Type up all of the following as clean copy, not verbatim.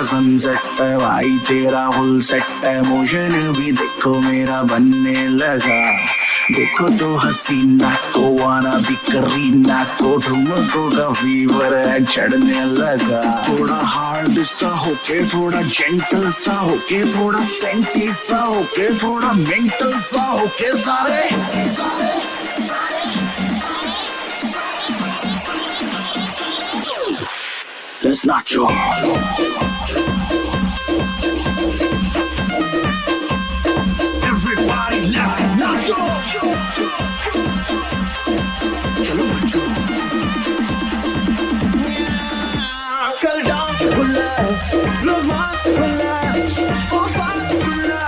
Sunset है भाई तेरा फुल सेट है मोशन भी देखो मेरा बनने लगा देखो तो हसीना को आना भी करीना को ठुमको का फीवर है चढ़ने लगा थोड़ा हार्ड सा होके थोड़ा जेंटल सा होके थोड़ा सेंटी सा होके थोड़ा मेंटल सा होके सारे Let's not go. Everybody, let's not go. चलो बच्चों कल डांस खुला रोमांस खुला रोमांस खुला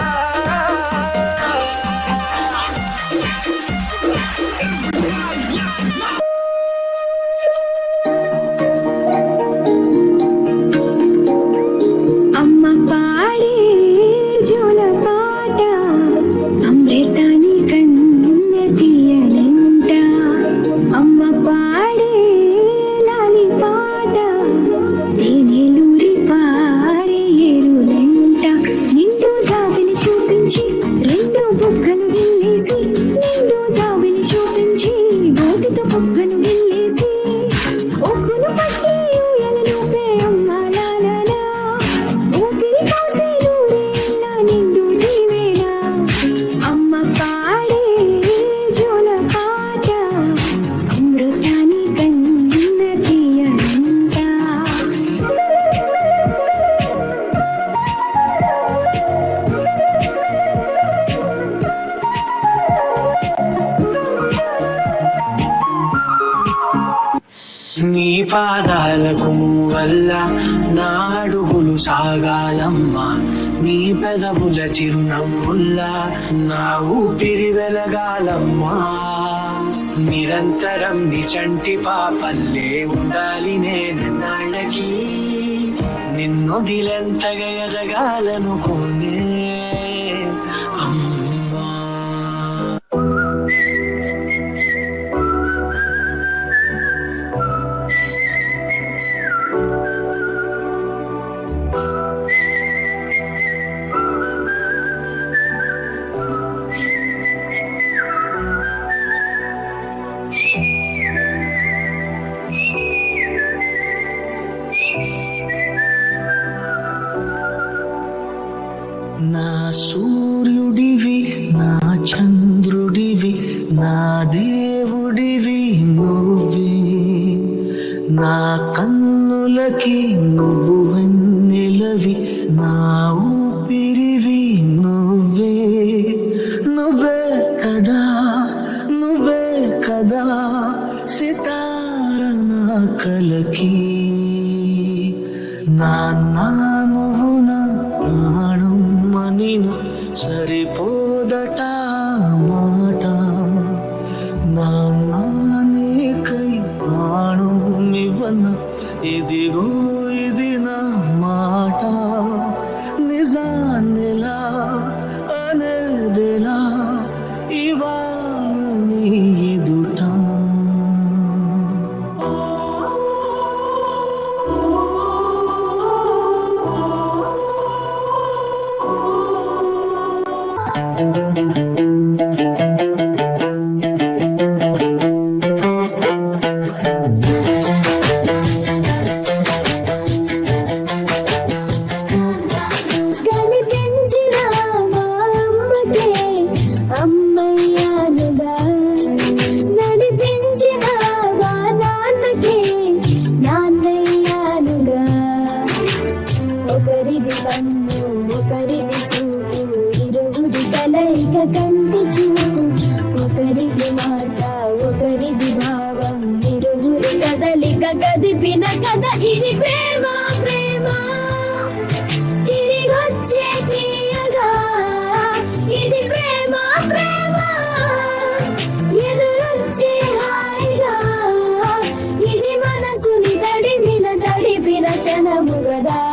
నీ పాదాలకు వల్ల నా అడుగులు సాగాలమ్మా నీ పెదవుల చిరునవ్వుల్లా నా ఊపిరి వెలగాలమ్మా నిరంతరం నీ చంటి పాపల్లే ఉండాలి నేనన్నాళ్ళకి నిన్నొదిలెంతగా ఎదగాలనుకోనే అమ్మా నా సూర్యుడివి నా చంద్రుడివి నా దేవుడివి నువ్వే నా కన్నులకి నువ్వు వెన్నెలవి నా ఊపిరివి నువ్వే నువ్వే కదా సితార నా కలకి నాన్న నువ్వు నా ప్రాణం మనిన సరిపోదట మాట నాన్నకై ప్రాణం ఇవ్వన ఇదిగో ఇది నా మాట నిజాన్నిలా అనేదిలా ఇవాళ నీ ఎదుట ఒకరిది చూపు ఇరువురి కలయిక కంటి చూపు ఒకరిది మాట ఒకరిది భావం ఇరువురి కదలిక కదిపిన కథ ఇది ప్రేమ ప్రేమ తిరిగొచ్చే తీయగా ఇది ప్రేమ ప్రేమ ఎదురొచ్చే హాయిగా ఇది మనసుని తడిపిన క్షణము గదా